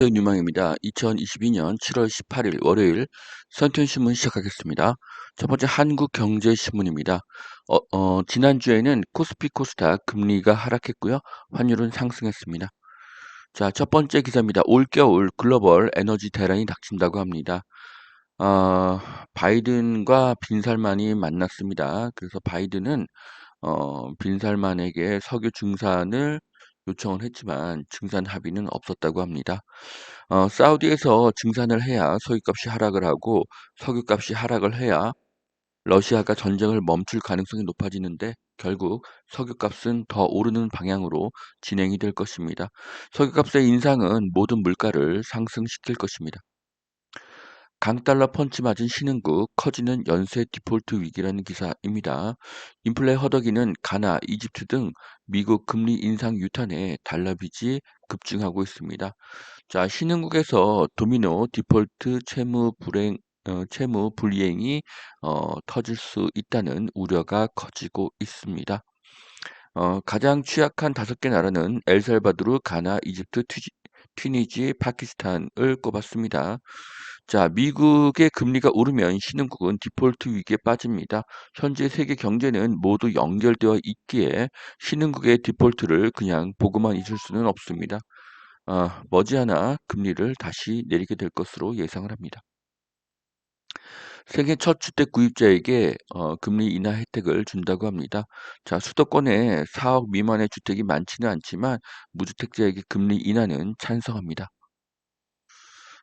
유망입니다. 2022년 7월 18일 월요일 선천신문 시작하겠습니다. 첫 번째 한국경제신문입니다. 지난주에는 코스피 코스닥 금리가 하락했고요. 환율은 상승했습니다. 자, 첫 번째 기사입니다. 올겨울 글로벌 에너지 대란이 닥친다고 합니다. 바이든과 빈살만이 만났습니다. 그래서 바이든은 빈살만에게 석유 증산을 요청을 했지만 증산 합의는 없었다고 합니다. 사우디에서 증산을 해야 석유값이 하락을 하고 석유값이 하락을 해야 러시아가 전쟁을 멈출 가능성이 높아지는데 결국 석유값은 더 오르는 방향으로 진행이 될 것입니다. 석유값의 인상은 모든 물가를 상승시킬 것입니다. 강달러 펀치 맞은 신흥국 커지는 연쇄 디폴트 위기라는 기사입니다. 인플레 허덕이는 가나, 이집트 등 미국 금리 인상 유탄에 달러 빚이 급증하고 있습니다. 자, 신흥국에서 도미노 디폴트 채무 불이행이 터질 수 있다는 우려가 커지고 있습니다. 가장 취약한 5개 나라는 엘살바도르, 가나, 이집트, 튀니지, 파키스탄을 꼽았습니다. 자, 미국의 금리가 오르면 신흥국은 디폴트 위기에 빠집니다. 현재 세계 경제는 모두 연결되어 있기에 신흥국의 디폴트를 그냥 보고만 있을 수는 없습니다. 머지않아 금리를 다시 내리게 될 것으로 예상을 합니다. 세계 첫 주택 구입자에게 금리 인하 혜택을 준다고 합니다. 자, 수도권에 4억 미만의 주택이 많지는 않지만 무주택자에게 금리 인하는 찬성합니다.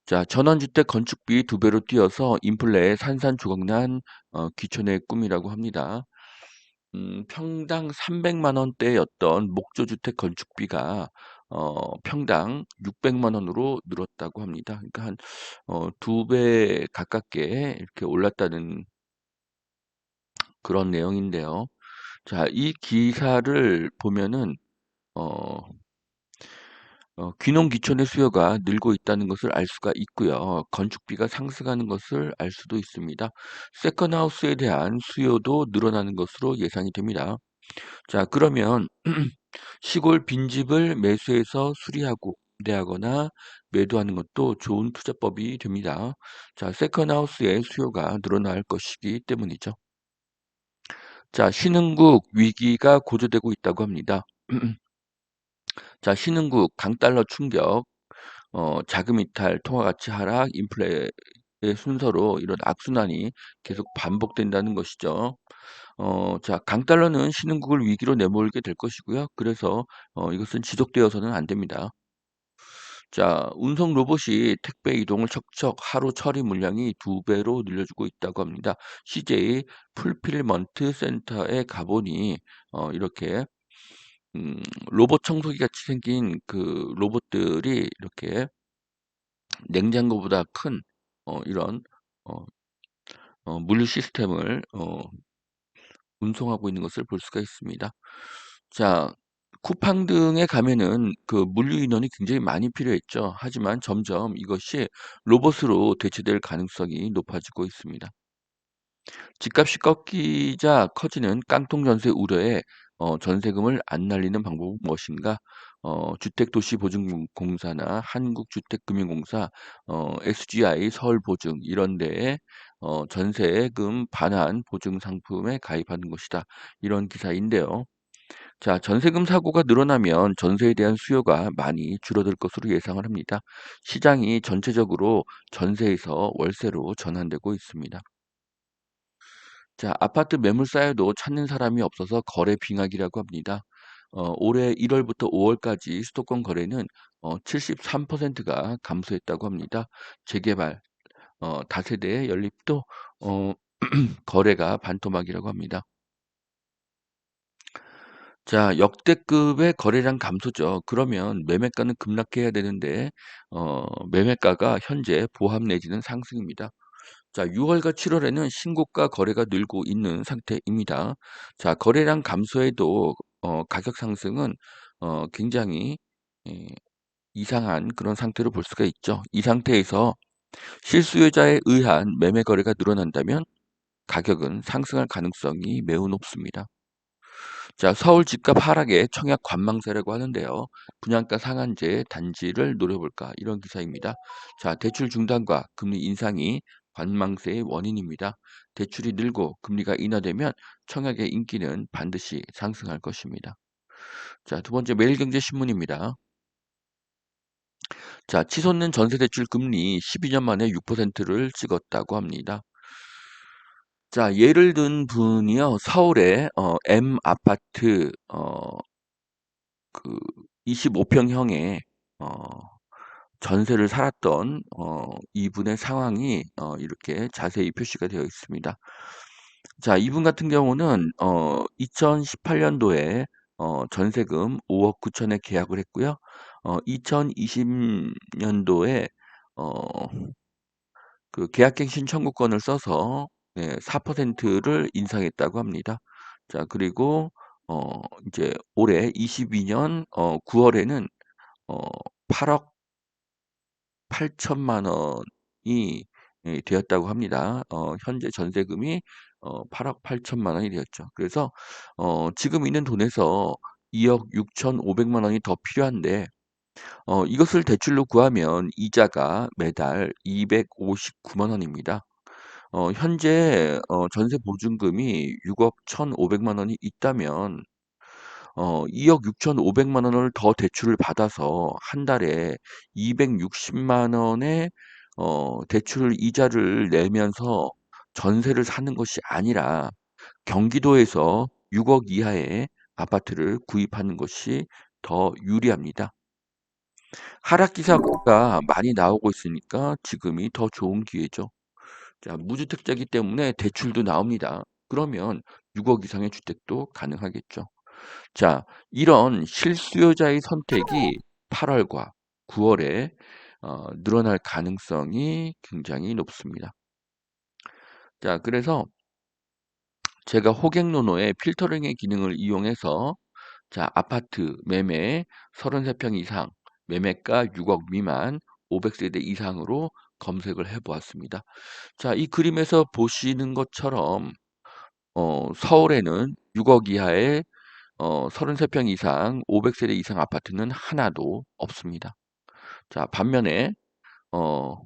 자, 전원주택 건축비 2배로 뛰어서 인플레에 산산조각난 귀촌의 꿈이라고 합니다. 평당 300만 원대였던 목조주택 건축비가 평당 600만 원으로 늘었다고 합니다. 그러니까 한 2배 가깝게 이렇게 올랐다는 그런 내용인데요. 자, 이 기사를 보면은 어 귀농 귀촌의 수요가 늘고 있다는 것을 알 수가 있고요. 건축비가 상승하는 것을 알 수도 있습니다. 세컨 하우스에 대한 수요도 늘어나는 것으로 예상이 됩니다. 자, 그러면 시골 빈집을 매수해서 수리하고 대하거나 매도하는 것도 좋은 투자법이 됩니다. 자, 세컨 하우스의 수요가 늘어날 것이기 때문이죠. 자, 신흥국 위기가 고조되고 있다고 합니다. 자, 신흥국 강달러 충격, 자금 이탈, 통화 가치 하락, 인플레의 순서로 이런 악순환이 계속 반복된다는 것이죠. 자, 강달러는 신흥국을 위기로 내몰게 될 것이고요. 그래서 이것은 지속되어서는 안 됩니다. 자, 운송 로봇이 택배 이동을 척척 하루 처리 물량이 2배로 늘려주고 있다고 합니다. CJ 풀필먼트 센터에 가보니 이렇게 로봇 청소기 같이 생긴 그 로봇들이 이렇게 냉장고보다 큰 이런 어, 물류 시스템을 운송하고 있는 것을 볼 수가 있습니다. 자, 쿠팡 등에 가면은 그 물류 인원이 굉장히 많이 필요했죠. 하지만 점점 이것이 로봇으로 대체될 가능성이 높아지고 있습니다. 집값이 꺾이자 커지는 깡통 전세 우려에 전세금을 안 날리는 방법은 무엇인가? 주택도시보증공사나 한국주택금융공사, SGI 서울보증 이런 데에 전세금 반환 보증 상품에 가입하는 것이다. 이런 기사인데요. 자, 전세금 사고가 늘어나면 전세에 대한 수요가 많이 줄어들 것으로 예상을 합니다. 시장이 전체적으로 전세에서 월세로 전환되고 있습니다. 자, 아파트 매물 쌓여도 찾는 사람이 없어서 거래 빙하기라고 합니다. 올해 1월부터 5월까지 수도권 거래는 73%가 감소했다고 합니다. 재개발, 다세대 연립도 어, 거래가 반토막이라고 합니다. 자, 역대급의 거래량 감소죠. 그러면 매매가는 급락해야 되는데 매매가가 현재 보합 내지는 상승입니다. 자, 6월과 7월에는 신고가 거래가 늘고 있는 상태입니다. 자, 거래량 감소에도 가격 상승은 굉장히 예, 이상한 그런 상태로 볼 수가 있죠. 이 상태에서 실수요자에 의한 매매 거래가 늘어난다면 가격은 상승할 가능성이 매우 높습니다. 자, 서울 집값 하락에 청약 관망세라고 하는데요. 분양가 상한제 단지를 노려볼까 이런 기사입니다. 자, 대출 중단과 금리 인상이 관망세의 원인입니다. 대출이 늘고 금리가 인하되면 청약의 인기는 반드시 상승할 것입니다. 자, 두 번째 매일경제신문입니다. 자, 치솟는 전세대출 금리 12년 만에 6%를 찍었다고 합니다. 자, 예를 든 분이요. 서울의 M 아파트 그 25평형의 전세를 살았던 이분의 상황이 이렇게 자세히 표시가 되어 있습니다. 자, 이분 같은 경우는 2018년도에 전세금 5억 9천에 계약을 했고요. 2020년도에 그 계약갱신 청구권을 써서 4%를 인상했다고 합니다. 자, 그리고 이제 올해 22년 9월에는 8억 8천만 원이 되었다고 합니다. 현재 전세금이 8억 8천만 원이 되었죠. 그래서 지금 있는 돈에서 2억 6천5백만 원이 더 필요한데 이것을 대출로 구하면 이자가 매달 259만 원입니다. 현재 전세 보증금이 6억 1,500만 원이 있다면 2억 6천5백만 원을 더 대출을 받아서 한 달에 260만 원의 대출 이자를 내면서 전세를 사는 것이 아니라 경기도에서 6억 이하의 아파트를 구입하는 것이 더 유리합니다. 하락 기사가 많이 나오고 있으니까 지금이 더 좋은 기회죠. 자, 무주택자이기 때문에 대출도 나옵니다. 그러면 6억 이상의 주택도 가능하겠죠. 자, 이런 실수요자의 선택이 8월과 9월에 늘어날 가능성이 굉장히 높습니다. 자, 그래서 제가 호갱노노의 필터링의 기능을 이용해서 자, 아파트 매매 33평 이상, 매매가 6억 미만, 500세대 이상으로 검색을 해 보았습니다. 자, 이 그림에서 보시는 것처럼 서울에는 6억 이하의 33평 이상, 500세대 이상 아파트는 하나도 없습니다. 자, 반면에 어,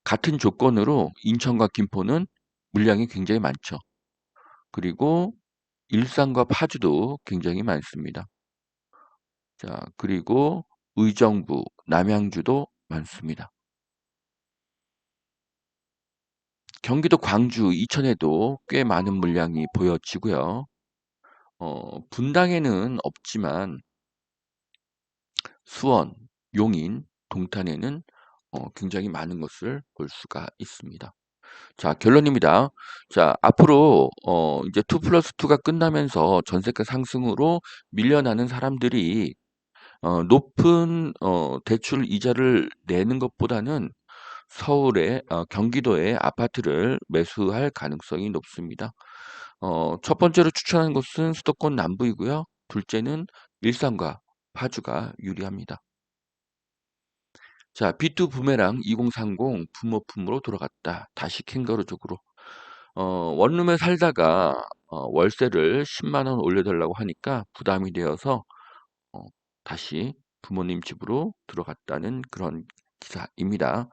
같은 조건으로 인천과 김포는 물량이 굉장히 많죠. 그리고 일산과 파주도 굉장히 많습니다. 자, 그리고 의정부, 남양주도 많습니다. 경기도 광주, 이천에도 꽤 많은 물량이 보여지고요. 분당에는 없지만 수원, 용인, 동탄에는 굉장히 많은 것을 볼 수가 있습니다. 자, 결론입니다. 자, 앞으로 이제 2+2가 끝나면서 전세가 상승으로 밀려나는 사람들이 높은 대출 이자를 내는 것보다는 서울의 경기도의 아파트를 매수할 가능성이 높습니다. 첫 번째로 추천하는 곳은 수도권 남부이고요. 둘째는 일산과 파주가 유리합니다. 자, B2 부메랑 2030 부모품으로 돌아갔다. 다시 캥거루족으로. 원룸에 살다가 월세를 10만 원 올려달라고 하니까 부담이 되어서 어, 다시 부모님 집으로 들어갔다는 그런 기사입니다.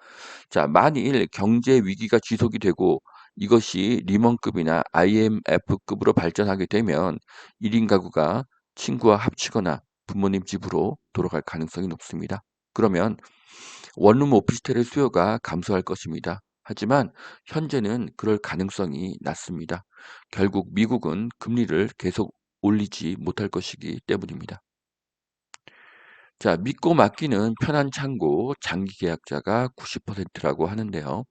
자, 만일 경제 위기가 지속이 되고 이것이 리먼급이나 IMF급으로 발전하게 되면 1인 가구가 친구와 합치거나 부모님 집으로 돌아갈 가능성이 높습니다. 그러면 원룸 오피스텔의 수요가 감소할 것입니다. 하지만 현재는 그럴 가능성이 낮습니다. 결국 미국은 금리를 계속 올리지 못할 것이기 때문입니다. 자, 믿고 맡기는 편한 창고 장기 계약자가 90%라고 하는데요.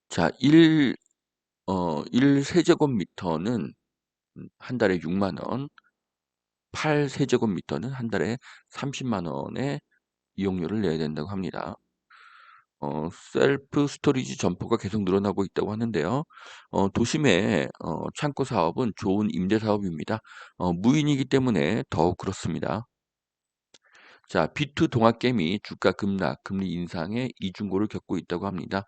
자, 1세제곱미터는 한 달에 6만 원, 8세제곱미터는 한 달에 30만 원의 이용료를 내야 된다고 합니다. 셀프 스토리지 점포가 계속 늘어나고 있다고 하는데요. 도심의 창고 사업은 좋은 임대 사업입니다. 무인이기 때문에 더욱 그렇습니다. 자, B2 동학개미 주가 급락, 금리 인상에 이중고를 겪고 있다고 합니다.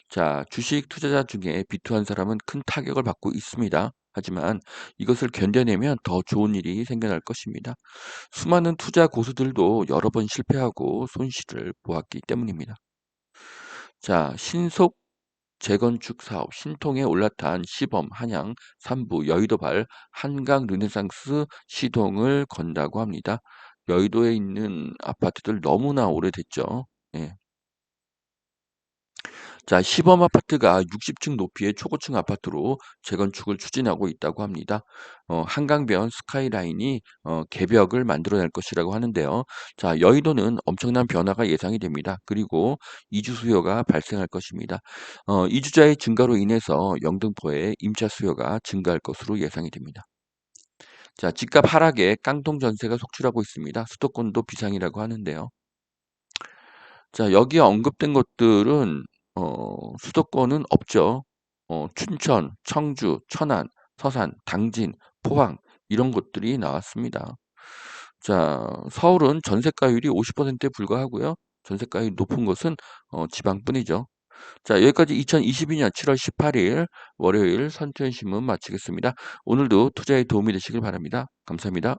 자, 주식 투자자 중에 B2 한 사람은 큰 타격을 받고 있습니다. 하지만 이것을 견뎌내면 더 좋은 일이 생겨날 것입니다. 수많은 투자 고수들도 여러 번 실패하고 손실을 보았기 때문입니다. 자, 신속 재건축 사업 신통에 올라탄 시범 한양 삼부 여의도발 한강 르네상스 시동을 건다고 합니다. 여의도에 있는 아파트들 너무나 오래됐죠. 예. 자, 시범 아파트가 60층 높이의 초고층 아파트로 재건축을 추진하고 있다고 합니다. 한강변 스카이라인이 개벽을 만들어낼 것이라고 하는데요. 자, 여의도는 엄청난 변화가 예상이 됩니다. 그리고 이주 수요가 발생할 것입니다. 이주자의 증가로 인해서 영등포의 임차 수요가 증가할 것으로 예상이 됩니다. 자, 집값 하락에 깡통 전세가 속출하고 있습니다. 수도권도 비상이라고 하는데요. 자, 여기에 언급된 것들은 수도권은 없죠. 춘천, 청주, 천안, 서산, 당진, 포항 이런 곳들이 나왔습니다. 자, 서울은 전세가율이 50%에 불과하고요. 전세가율이 높은 곳은 지방뿐이죠. 자, 여기까지 2022년 7월 18일 월요일 선투현 신문 마치겠습니다. 오늘도 투자에 도움이 되시길 바랍니다. 감사합니다.